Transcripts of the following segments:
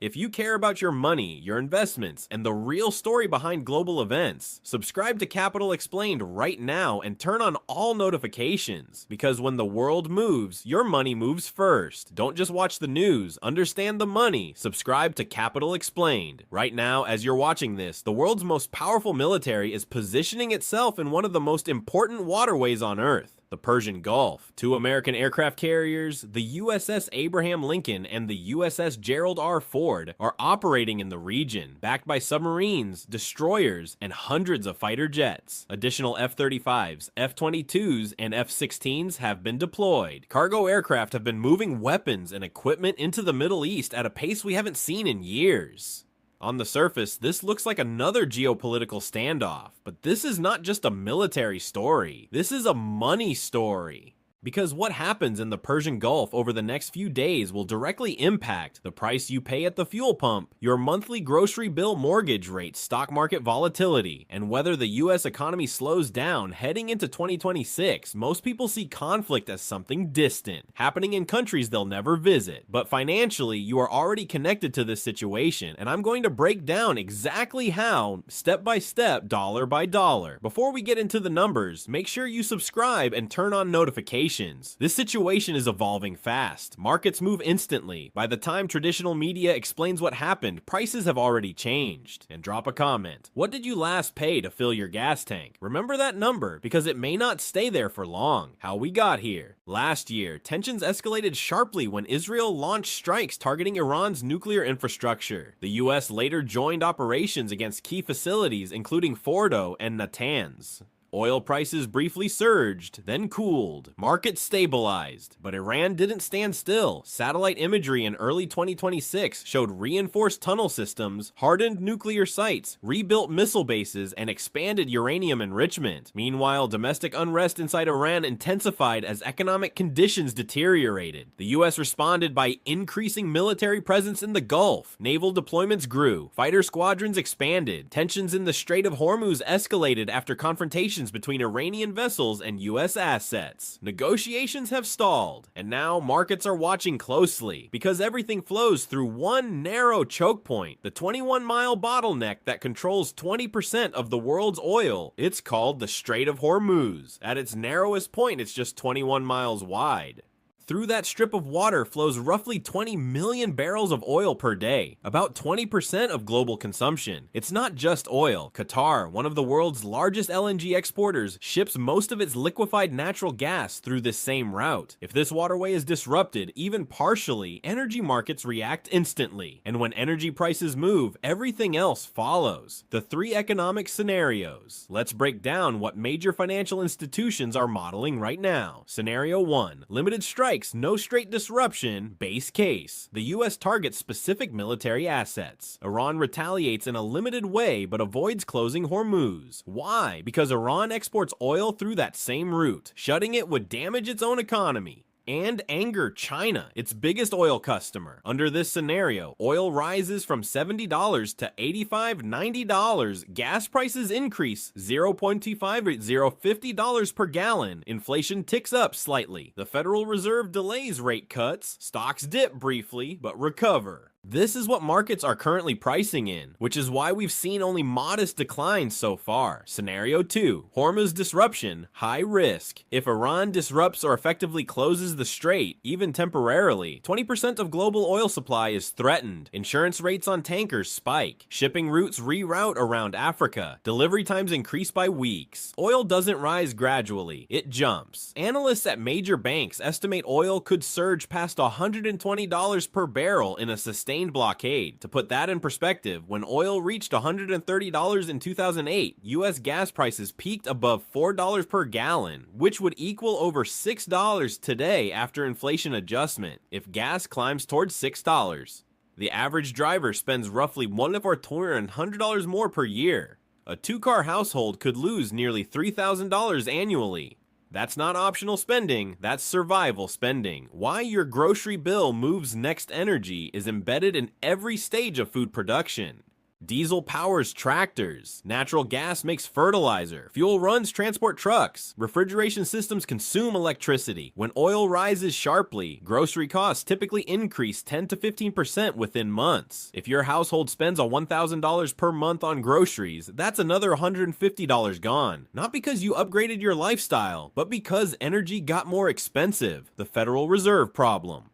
If you care about your money, your investments, and the real story behind global events, subscribe to Capital Explained right now and turn on all notifications, because when the world moves, your money moves first. Don't just watch the news, understand the money. Subscribe to Capital Explained. Right now, as you're watching this, the world's most powerful military is positioning itself in one of the most important waterways on Earth, the Persian Gulf. Two American aircraft carriers, the USS Abraham Lincoln and the USS Gerald R. Ford, are operating in the region, backed by submarines, destroyers, and hundreds of fighter jets. Additional F-35s, F-22s, and F-16s have been deployed. Cargo aircraft have been moving weapons and equipment into the Middle East at a pace we haven't seen in years. On the surface, this looks like another geopolitical standoff, but this is not just a military story. This is a money story. Because what happens in the Persian Gulf over the next few days will directly impact the price you pay at the fuel pump, your monthly grocery bill, mortgage rates, stock market volatility, and whether the US economy slows down heading into 2026. Most people see conflict as something distant, happening in countries they'll never visit. But financially, you are already connected to this situation, and I'm going to break down exactly how, step by step, dollar by dollar. Before we get into the numbers, make sure you subscribe and turn on notifications. This situation is evolving fast. Markets move instantly. By the time traditional media explains what happened, prices have already changed. And drop a comment. What did you last pay to fill your gas tank? Remember that number, because it may not stay there for long. How we got here. Last year, tensions escalated sharply when Israel launched strikes targeting Iran's nuclear infrastructure. The US later joined operations against key facilities including Fordo and Natanz. Oil prices briefly surged, then cooled. Markets stabilized, but Iran didn't stand still. Satellite imagery in early 2026 showed reinforced tunnel systems, hardened nuclear sites, rebuilt missile bases, and expanded uranium enrichment. Meanwhile, domestic unrest inside Iran intensified as economic conditions deteriorated. The US responded by increasing military presence in the Gulf. Naval deployments grew. Fighter squadrons expanded. Tensions in the Strait of Hormuz escalated after confrontations between Iranian vessels and US assets. Negotiations have stalled, and now markets are watching closely, because everything flows through one narrow choke point, the 21-mile bottleneck that controls 20% of the world's oil. It's called the Strait of Hormuz. At its narrowest point, it's just 21 miles wide. Through that strip of water flows roughly 20 million barrels of oil per day, about 20% of global consumption. It's not just oil. Qatar, one of the world's largest LNG exporters, ships most of its liquefied natural gas through this same route. If this waterway is disrupted, even partially, energy markets react instantly. And when energy prices move, everything else follows. The three economic scenarios. Let's break down what major financial institutions are modeling right now. Scenario 1. Limited strike. No straight disruption. Base case. The US targets specific military assets. Iran retaliates in a limited way but avoids closing Hormuz. Why? Because Iran exports oil through that same route. Shutting it would damage its own economy and anger China, its biggest oil customer. Under this scenario, oil rises from $70 to $85, $90. Gas prices increase 0.25 $50 per gallon. Inflation ticks up slightly. The Federal Reserve delays rate cuts. Stocks dip briefly, but recover. This is what markets are currently pricing in, which is why we've seen only modest declines so far. Scenario 2. Hormuz disruption, high risk. If Iran disrupts or effectively closes the strait, even temporarily, 20% of global oil supply is threatened. Insurance rates on tankers spike. Shipping routes reroute around Africa. Delivery times increase by weeks. Oil doesn't rise gradually, it jumps. Analysts at major banks estimate oil could surge past $120 per barrel in a sustained blockade. To put that in perspective, when oil reached $130 in 2008, US gas prices peaked above $4 per gallon, which would equal over $6 today after inflation adjustment, if gas climbs towards $6. The average driver spends roughly $1,400 more per year. A two-car household could lose nearly $3,000 annually. That's not optional spending, that's survival spending. Why your grocery bill moves next energy is embedded in every stage of food production. Diesel powers tractors. Natural gas makes fertilizer. Fuel runs transport trucks. Refrigeration systems consume electricity. When oil rises sharply, grocery costs typically increase 10 to 15% within months. If your household spends $1,000 per month on groceries, that's another $150 gone. Not because you upgraded your lifestyle, but because energy got more expensive. The Federal Reserve problem.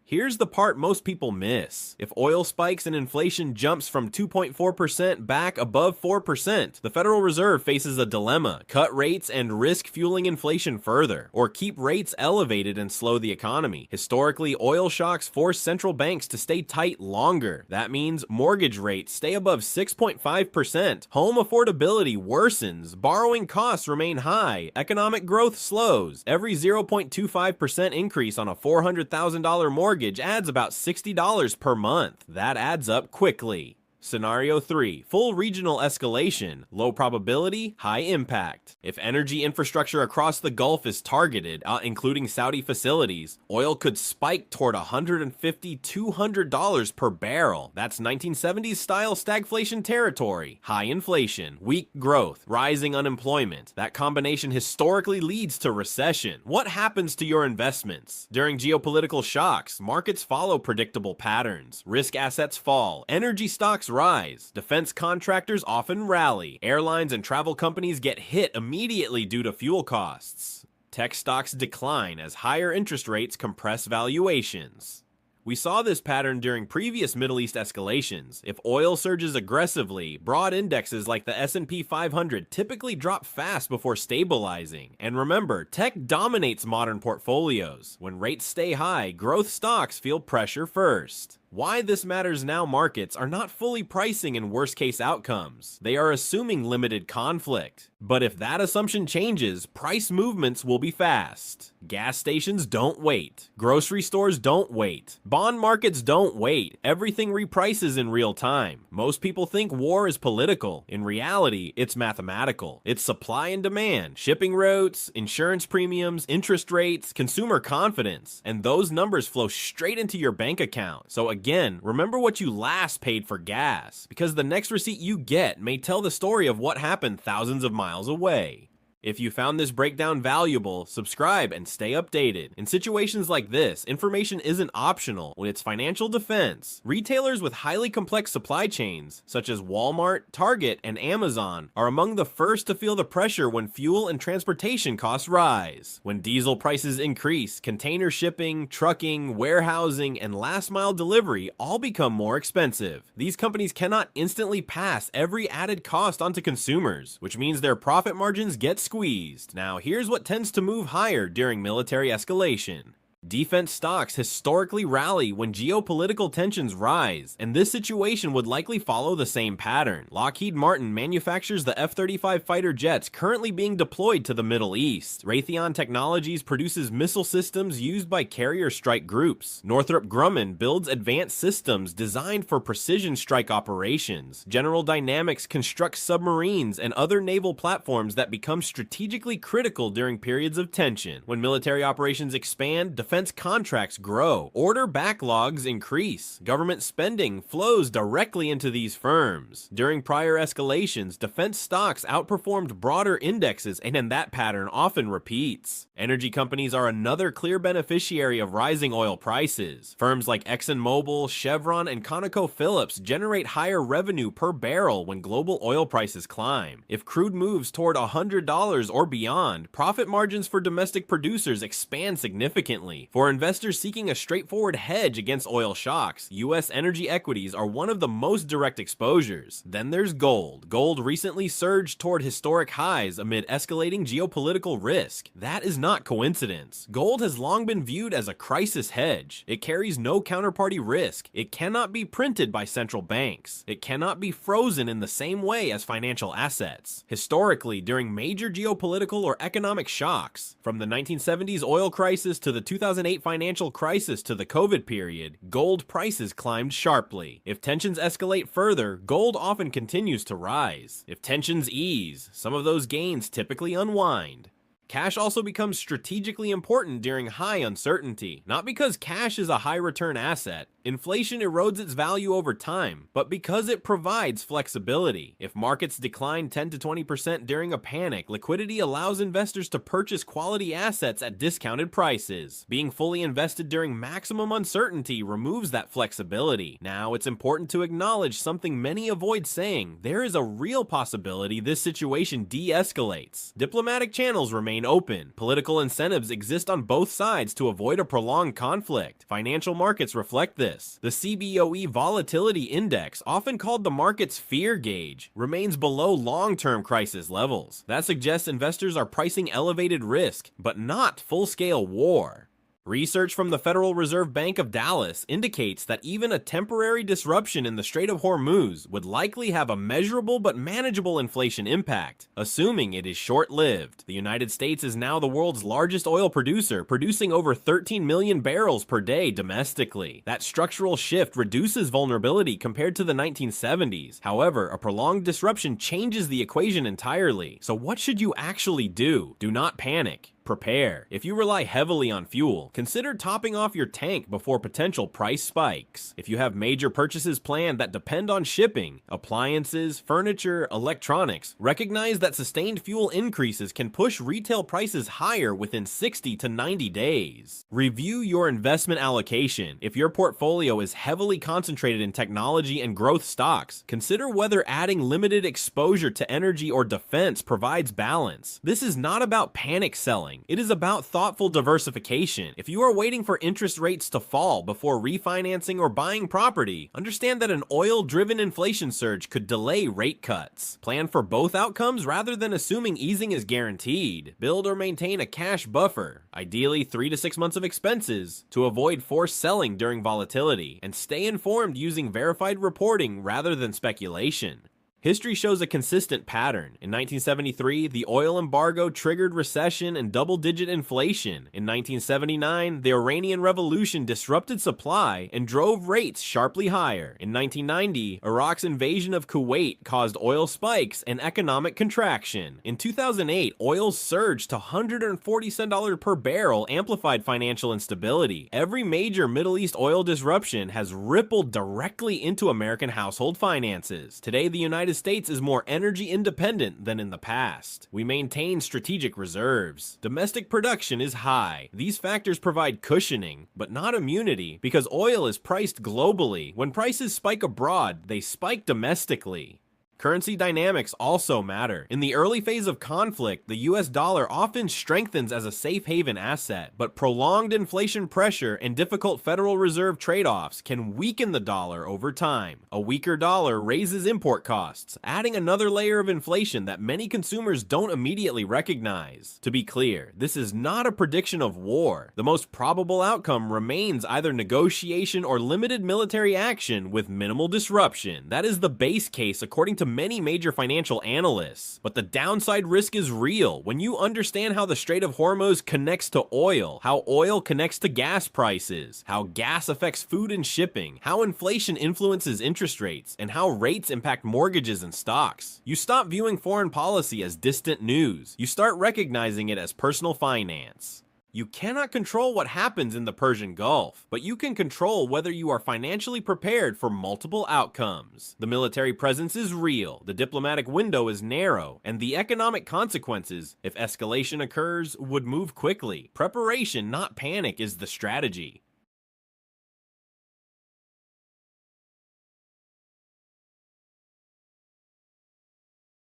Here's the part most people miss. If oil spikes and inflation jumps from 2.4% back above 4%, the Federal Reserve faces a dilemma: cut rates and risk fueling inflation further, or keep rates elevated and slow the economy. Historically, oil shocks force central banks to stay tight longer. That means mortgage rates stay above 6.5%, home affordability worsens, borrowing costs remain high, economic growth slows. Every 0.25% increase on a $400,000 mortgage adds about $60 per month. That adds up quickly. Scenario 3. Full regional escalation. Low probability, high impact. If energy infrastructure across the Gulf is targeted, including Saudi facilities, oil could spike toward $150, $200 per barrel. That's 1970s style stagflation territory. High inflation, weak growth, rising unemployment. That combination historically leads to recession. What happens to your investments? During geopolitical shocks, markets follow predictable patterns. Risk assets fall. Energy stocks rise. Defense contractors often rally. Airlines and travel companies get hit immediately due to fuel costs. Tech stocks decline as higher interest rates compress valuations. We saw this pattern during previous Middle East escalations. If oil surges aggressively, broad indexes like the S&P 500 typically drop fast before stabilizing. And remember, tech dominates modern portfolios. When rates stay high, growth stocks feel pressure first. Why this matters now: markets are not fully pricing in worst-case outcomes. They are assuming limited conflict. But if that assumption changes, price movements will be fast. Gas stations don't wait. Grocery stores don't wait. Bond markets don't wait. Everything reprices in real time. Most people think war is political. In reality, it's mathematical. It's supply and demand, shipping routes, insurance premiums, interest rates, consumer confidence, and those numbers flow straight into your bank account. So again, remember what you last paid for gas, because the next receipt you get may tell the story of what happened thousands of miles away. If you found this breakdown valuable, subscribe and stay updated. In situations like this, information isn't optional when it's financial defense. Retailers with highly complex supply chains, such as Walmart, Target, and Amazon, are among the first to feel the pressure when fuel and transportation costs rise. When diesel prices increase, container shipping, trucking, warehousing, and last-mile delivery all become more expensive. These companies cannot instantly pass every added cost onto consumers, which means their profit margins get squeezed. Now, here's what tends to move higher during military escalation. Defense stocks historically rally when geopolitical tensions rise, and this situation would likely follow the same pattern. Lockheed Martin manufactures the F-35 fighter jets currently being deployed to the Middle East. Raytheon Technologies produces missile systems used by carrier strike groups. Northrop Grumman builds advanced systems designed for precision strike operations. General Dynamics constructs submarines and other naval platforms that become strategically critical during periods of tension. When military operations expand, defense contracts grow, order backlogs increase, government spending flows directly into these firms. During prior escalations, defense stocks outperformed broader indexes, and that pattern often repeats. Energy companies are another clear beneficiary of rising oil prices. Firms like ExxonMobil, Chevron, and ConocoPhillips generate higher revenue per barrel when global oil prices climb. If crude moves toward $100 or beyond, profit margins for domestic producers expand significantly. For investors seeking a straightforward hedge against oil shocks, U.S. energy equities are one of the most direct exposures. Then there's gold. Gold recently surged toward historic highs amid escalating geopolitical risk. That is not coincidence. Gold has long been viewed as a crisis hedge. It carries no counterparty risk. It cannot be printed by central banks. It cannot be frozen in the same way as financial assets. Historically, during major geopolitical or economic shocks, from the 1970s oil crisis to the 2008 financial crisis to the COVID period, gold prices climbed sharply. If tensions escalate further, gold often continues to rise. If tensions ease, some of those gains typically unwind. Cash also becomes strategically important during high uncertainty, not because cash is a high return asset. Inflation erodes its value over time, but because it provides flexibility. If markets decline 10 to 20% during a panic, liquidity allows investors to purchase quality assets at discounted prices. Being fully invested during maximum uncertainty removes that flexibility. Now, it's important to acknowledge something many avoid saying. There is a real possibility this situation de-escalates. Diplomatic channels remain open. Political incentives exist on both sides to avoid a prolonged conflict. Financial markets reflect this. The CBOE Volatility Index, often called the market's fear gauge, remains below long-term crisis levels. That suggests investors are pricing elevated risk, but not full-scale war. Research from the Federal Reserve Bank of Dallas indicates that even a temporary disruption in the Strait of Hormuz would likely have a measurable but manageable inflation impact, assuming it is short-lived. The United States is now the world's largest oil producer, producing over 13 million barrels per day domestically. That structural shift reduces vulnerability compared to the 1970s. However, a prolonged disruption changes the equation entirely. So what should you actually do? Do not panic. Prepare. If you rely heavily on fuel, consider topping off your tank before potential price spikes. If you have major purchases planned that depend on shipping, appliances, furniture, electronics, recognize that sustained fuel increases can push retail prices higher within 60 to 90 days. Review your investment allocation. If your portfolio is heavily concentrated in technology and growth stocks, consider whether adding limited exposure to energy or defense provides balance. This is not about panic selling. It is about thoughtful diversification. If you are waiting for interest rates to fall before refinancing or buying property, understand that an oil-driven inflation surge could delay rate cuts. Plan for both outcomes rather than assuming easing is guaranteed. Build or maintain a cash buffer, ideally 3 to 6 months of expenses, to avoid forced selling during volatility, and stay informed using verified reporting rather than speculation. History shows a consistent pattern. In 1973, the oil embargo triggered recession and double-digit inflation. In 1979, the Iranian Revolution disrupted supply and drove rates sharply higher. In 1990, Iraq's invasion of Kuwait caused oil spikes and economic contraction. In 2008, oil surged to $140 per barrel, amplified financial instability. Every major Middle East oil disruption has rippled directly into American household finances. Today, the United States is more energy independent than in the past. We maintain strategic reserves. Domestic production is high. These factors provide cushioning, but not immunity, because oil is priced globally. When prices spike abroad, they spike domestically. Currency dynamics also matter. In the early phase of conflict, the US dollar often strengthens as a safe haven asset, but prolonged inflation pressure and difficult Federal Reserve trade-offs can weaken the dollar over time. A weaker dollar raises import costs, adding another layer of inflation that many consumers don't immediately recognize. To be clear, this is not a prediction of war. The most probable outcome remains either negotiation or limited military action with minimal disruption. That is the base case according to many major financial analysts. But the downside risk is real. When you understand how the Strait of Hormuz connects to oil, how oil connects to gas prices, how gas affects food and shipping, how inflation influences interest rates, and how rates impact mortgages and stocks, you stop viewing foreign policy as distant news. You start recognizing it as personal finance. You cannot control what happens in the Persian Gulf, but you can control whether you are financially prepared for multiple outcomes. The military presence is real, the diplomatic window is narrow, and the economic consequences, if escalation occurs, would move quickly. Preparation, not panic, is the strategy.